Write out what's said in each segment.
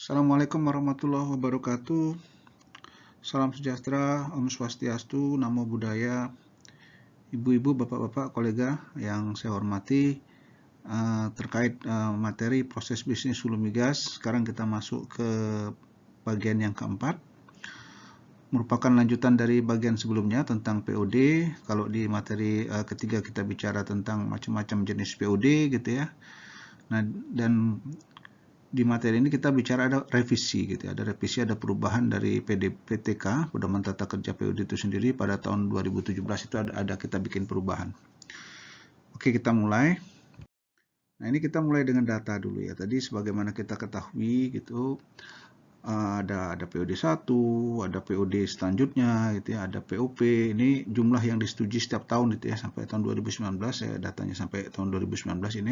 Assalamualaikum warahmatullahi wabarakatuh. Salam sejahtera, Om Swastiastu, Namo Buddhaya. Ibu-ibu, bapak-bapak, kolega yang saya hormati, terkait materi proses bisnis hulu migas. Sekarang kita masuk ke bagian yang keempat. Merupakan lanjutan dari bagian sebelumnya tentang POD. Kalau di materi ketiga kita bicara tentang macam-macam jenis POD gitu ya. Nah, dan di materi ini kita bicara ada revisi gitu ya. Ada revisi, ada perubahan dari PTK, Pedoman Tata Kerja POD itu sendiri pada tahun 2017 itu ada kita bikin perubahan. Oke, kita mulai. Nah, ini kita mulai dengan data dulu ya. Tadi sebagaimana kita ketahui gitu, ada POD 1, ada POD selanjutnya gitu ya, ada POP. Ini jumlah yang disetujui setiap tahun gitu ya, sampai tahun 2019 ya, datanya sampai tahun 2019 ini.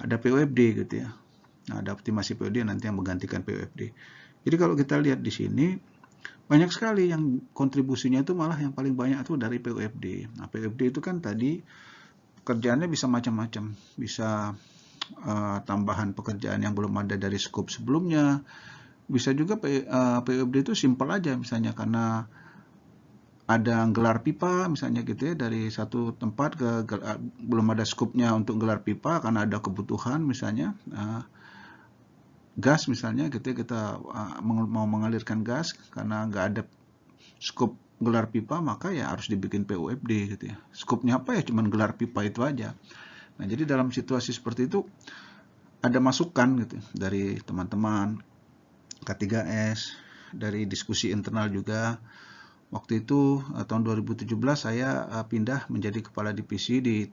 Ada POFD gitu ya. Nah, ada optimasi POD nanti yang menggantikan POFD. Jadi kalau kita lihat di sini, banyak sekali yang kontribusinya itu malah yang paling banyak itu dari POFD. Nah, POFD itu kan tadi pekerjaannya bisa macam-macam. Bisa tambahan pekerjaan yang belum ada dari skop sebelumnya. Bisa juga POFD itu simpel aja misalnya karena ada gelar pipa misalnya gitu ya, dari satu tempat ke belum ada skupnya untuk gelar pipa karena ada kebutuhan misalnya. Gas misalnya gitu ya, kita mau mengalirkan gas karena nggak ada skop gelar pipa, maka ya harus dibikin POFD gitu ya. Skopnya apa ya, cuman gelar pipa itu aja. Nah, jadi dalam situasi seperti itu ada masukan gitu dari teman-teman K3S, dari diskusi internal juga. Waktu itu tahun 2017 saya pindah menjadi kepala divisi di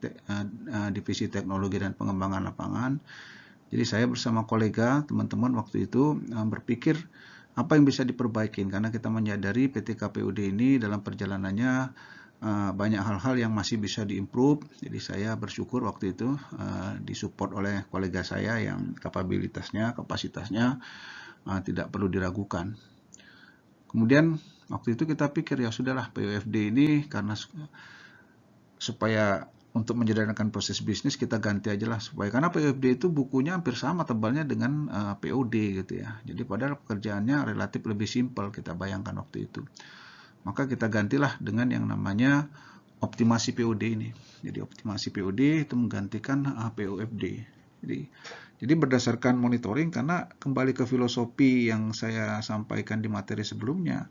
divisi teknologi dan pengembangan lapangan. Jadi saya bersama kolega, teman-teman waktu itu berpikir apa yang bisa diperbaiki, karena kita menyadari PT KPUD ini dalam perjalanannya banyak hal-hal yang masih bisa diimprove. Jadi saya bersyukur waktu itu disupport oleh kolega saya yang kapasitasnya tidak perlu diragukan. Kemudian waktu itu kita pikir ya sudahlah, POFD ini karena supaya untuk menjalankan proses bisnis kita ganti aja lah, supaya karena POFD itu bukunya hampir sama tebalnya dengan POD gitu ya. Jadi padahal pekerjaannya relatif lebih simpel kita bayangkan waktu itu. Maka kita gantilah dengan yang namanya optimasi POD ini. Jadi optimasi POD itu menggantikan POFD. Jadi berdasarkan monitoring, karena kembali ke filosofi yang saya sampaikan di materi sebelumnya,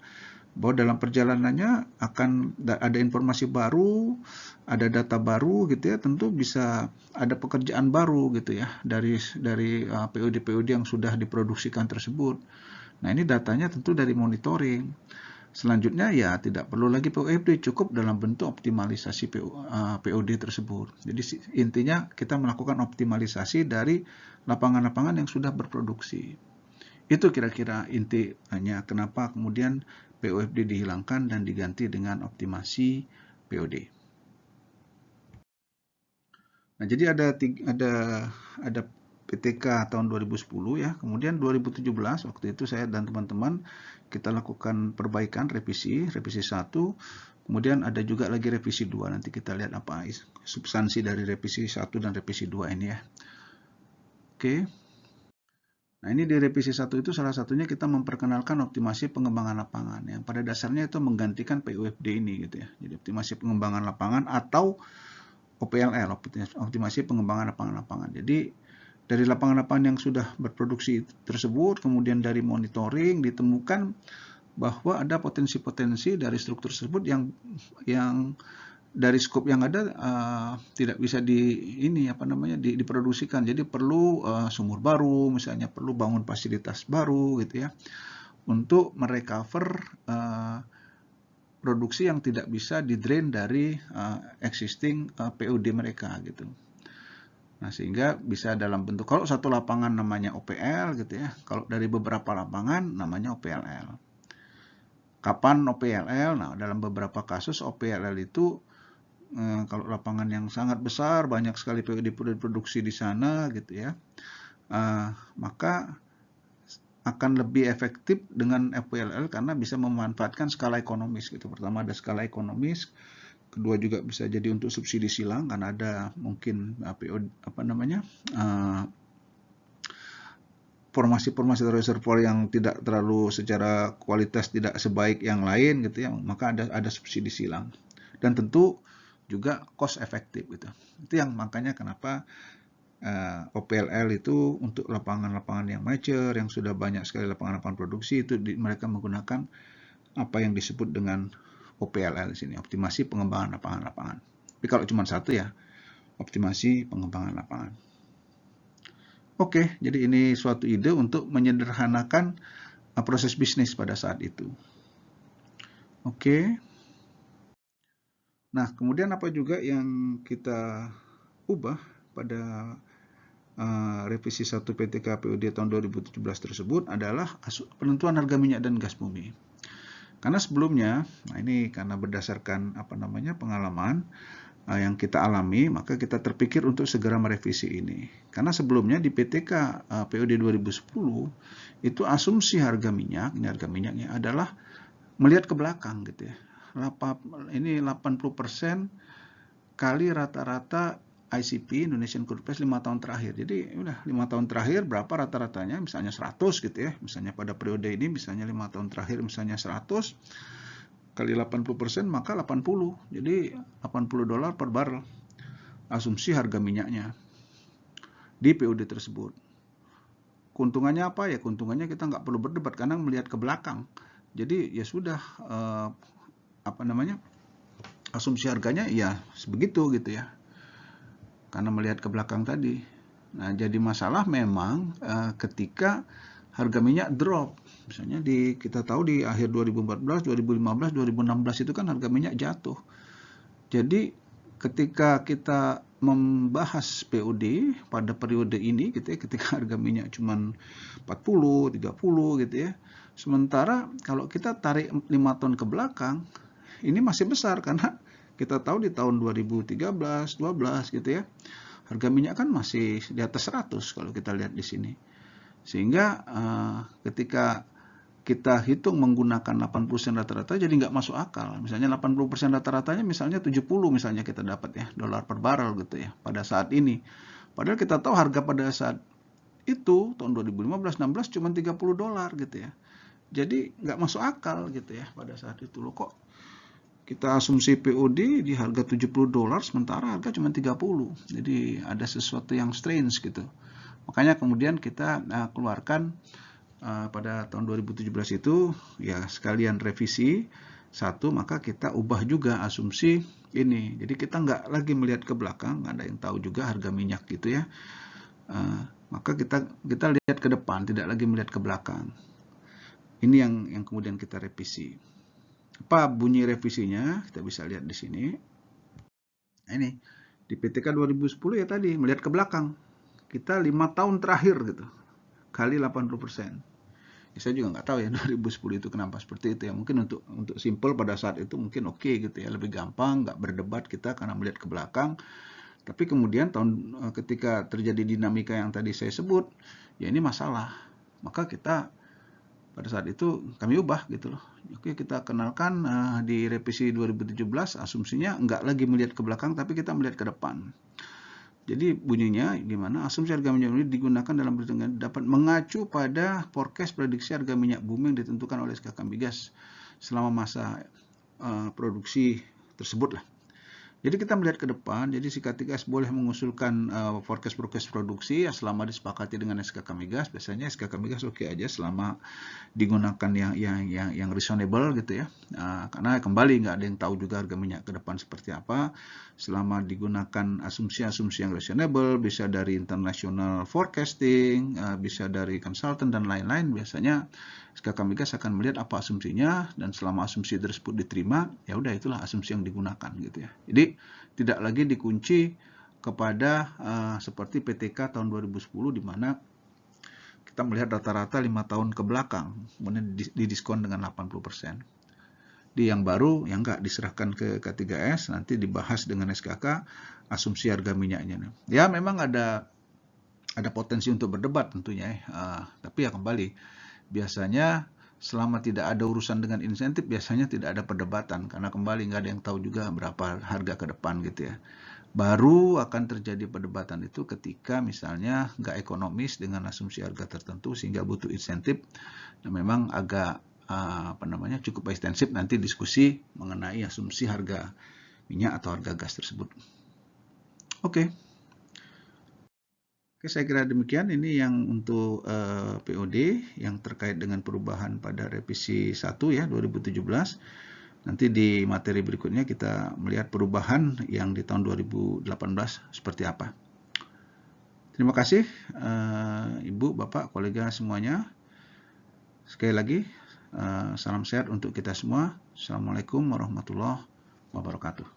bahwa dalam perjalanannya akan ada informasi baru, ada data baru gitu ya, tentu bisa ada pekerjaan baru gitu ya dari POD-POD yang sudah diproduksikan tersebut. Nah, ini datanya tentu dari monitoring. Selanjutnya ya tidak perlu lagi POFD, cukup dalam bentuk optimalisasi POD tersebut. Jadi intinya kita melakukan optimalisasi dari lapangan-lapangan yang sudah berproduksi. Itu kira-kira intinya kenapa kemudian POFD dihilangkan dan diganti dengan optimasi POD. Nah, jadi ada PTK tahun 2010 ya. Kemudian 2017 waktu itu saya dan teman-teman kita lakukan perbaikan, revisi 1. Kemudian ada juga lagi revisi 2. Nanti kita lihat apa substansi dari revisi 1 dan revisi 2 ini ya. Oke. Nah, ini di revisi 1 itu salah satunya kita memperkenalkan optimasi pengembangan lapangan yang pada dasarnya itu menggantikan POFD ini gitu ya. Jadi optimasi pengembangan lapangan atau OPLL, optimasi pengembangan lapangan-lapangan. Jadi dari lapangan-lapangan yang sudah berproduksi tersebut, kemudian dari monitoring ditemukan bahwa ada potensi-potensi dari struktur tersebut yang dari skop yang ada tidak bisa diproduksikan. Jadi perlu sumur baru, misalnya perlu bangun fasilitas baru gitu ya, untuk merecover produksi yang tidak bisa di-drain dari existing POD mereka gitu. Nah, sehingga bisa dalam bentuk, kalau satu lapangan namanya OPL gitu ya, kalau dari beberapa lapangan namanya OPLL. Kapan OPLL? Nah, dalam beberapa kasus OPLL itu kalau lapangan yang sangat besar, banyak sekali POD produksi di sana gitu ya, maka akan lebih efektif dengan FPLL karena bisa memanfaatkan skala ekonomis gitu. Pertama ada skala ekonomis, kedua juga bisa jadi untuk subsidi silang karena ada mungkin formasi-formasi reservoir yang tidak terlalu secara kualitas tidak sebaik yang lain gitu ya, maka ada subsidi silang. Dan tentu juga cost efektif gitu. Itu yang makanya kenapa OPLL itu untuk lapangan-lapangan yang mature, yang sudah banyak sekali lapangan-lapangan produksi, itu mereka menggunakan apa yang disebut dengan OPLL di sini, optimasi pengembangan lapangan-lapangan. Tapi kalau cuma satu ya, optimasi pengembangan lapangan. Oke, jadi ini suatu ide untuk menyederhanakan proses bisnis pada saat itu. Oke. Nah, kemudian apa juga yang kita ubah pada revisi 1 PTK PUD tahun 2017 tersebut adalah penentuan harga minyak dan gas bumi. Karena sebelumnya, nah ini karena berdasarkan pengalaman yang kita alami, maka kita terpikir untuk segera merevisi ini. Karena sebelumnya di PTK PUD 2010 itu asumsi harga minyak, ini harga minyaknya adalah melihat ke belakang gitu ya. Ini 80% kali rata-rata ICP Indonesian Crude Price 5 tahun terakhir. Jadi udah 5 tahun terakhir berapa rata-ratanya, misalnya 100 gitu ya. Misalnya pada periode ini misalnya 5 tahun terakhir misalnya 100 kali 80% maka 80. Jadi $80 per barrel asumsi harga minyaknya di PUD tersebut. Keuntungannya apa ya? Keuntungannya kita nggak perlu berdebat karena melihat ke belakang. Jadi ya sudah asumsi harganya ya sebegitu gitu ya. Karena melihat ke belakang tadi. Nah, jadi masalah memang ketika harga minyak drop. Misalnya kita tahu di akhir 2014, 2015, 2016 itu kan harga minyak jatuh. Jadi ketika kita membahas PUD pada periode ini gitu ya, ketika harga minyak cuma 40, 30 gitu ya. Sementara kalau kita tarik 5 tahun ke belakang, ini masih besar karena kita tahu di tahun 2013, 12 gitu ya. Harga minyak kan masih di atas 100 kalau kita lihat di sini. Sehingga ketika kita hitung menggunakan 80% rata-rata jadi nggak masuk akal. Misalnya 80% rata-ratanya misalnya 70 misalnya kita dapat ya dolar per barrel gitu ya pada saat ini. Padahal kita tahu harga pada saat itu tahun 2015-16 cuma $30 gitu ya. Jadi nggak masuk akal gitu ya pada saat itu loh, kok kita asumsi PUD di harga $70 sementara harga cuma 30. Jadi ada sesuatu yang strange gitu. Makanya kemudian kita keluarkan pada tahun 2017 itu ya sekalian revisi satu, maka kita ubah juga asumsi ini. Jadi kita nggak lagi melihat ke belakang, nggak ada yang tahu juga harga minyak gitu ya. Maka kita lihat ke depan, tidak lagi melihat ke belakang. Ini yang kemudian kita revisi. Apa bunyi revisinya? Kita bisa lihat di sini. Nah, ini di PTK 2010 ya tadi melihat ke belakang. Kita 5 tahun terakhir gitu. Kali 80%. Ya, saya juga nggak tahu ya 2010 itu kenapa seperti itu ya. Mungkin untuk simple pada saat itu mungkin oke gitu ya, lebih gampang, nggak berdebat kita karena melihat ke belakang. Tapi kemudian ketika terjadi dinamika yang tadi saya sebut, ya ini masalah. Maka kita pada saat itu kami ubah gitu loh. Oke, kita kenalkan di revisi 2017 asumsinya nggak lagi melihat ke belakang tapi kita melihat ke depan. Jadi bunyinya gimana? Asumsi harga minyak bumi digunakan dalam perhitungan dapat mengacu pada forecast prediksi harga minyak bumi yang ditentukan oleh SKK Migas selama masa produksi tersebut lah. Jadi kita melihat ke depan, jadi si K3S boleh mengusulkan forecast produksi ya selama disepakati dengan SKK Migas. Biasanya SKK Migas oke aja selama digunakan yang reasonable gitu ya. Karena kembali nggak ada yang tahu juga harga minyak ke depan seperti apa. Selama digunakan asumsi-asumsi yang reasonable, bisa dari international forecasting, bisa dari consultant dan lain-lain, biasanya SKK Migas akan melihat apa asumsinya, dan selama asumsi tersebut diterima, ya udah itulah asumsi yang digunakan gitu ya. Jadi tidak lagi dikunci kepada seperti PTK tahun 2010 di mana kita melihat rata-rata 5 tahun ke belakang, kemudian didiskon dengan 80%. Di yang baru, yang enggak diserahkan ke K3S, nanti dibahas dengan SKK, asumsi harga minyaknya. Ya memang ada potensi untuk berdebat tentunya, tapi ya kembali, biasanya selama tidak ada urusan dengan insentif, biasanya tidak ada perdebatan, karena kembali nggak ada yang tahu juga berapa harga ke depan gitu ya. Baru akan terjadi perdebatan itu ketika misalnya nggak ekonomis dengan asumsi harga tertentu sehingga butuh insentif, dan memang agak cukup ekstensif nanti diskusi mengenai asumsi harga minyak atau harga gas tersebut. Oke, saya kira demikian. Ini yang untuk POD yang terkait dengan perubahan pada revisi 1 ya 2017. Nanti di materi berikutnya kita melihat perubahan yang di tahun 2018 seperti apa. Terima kasih Ibu, Bapak, kolega semuanya. Sekali lagi, salam sehat untuk kita semua. Assalamualaikum warahmatullahi wabarakatuh.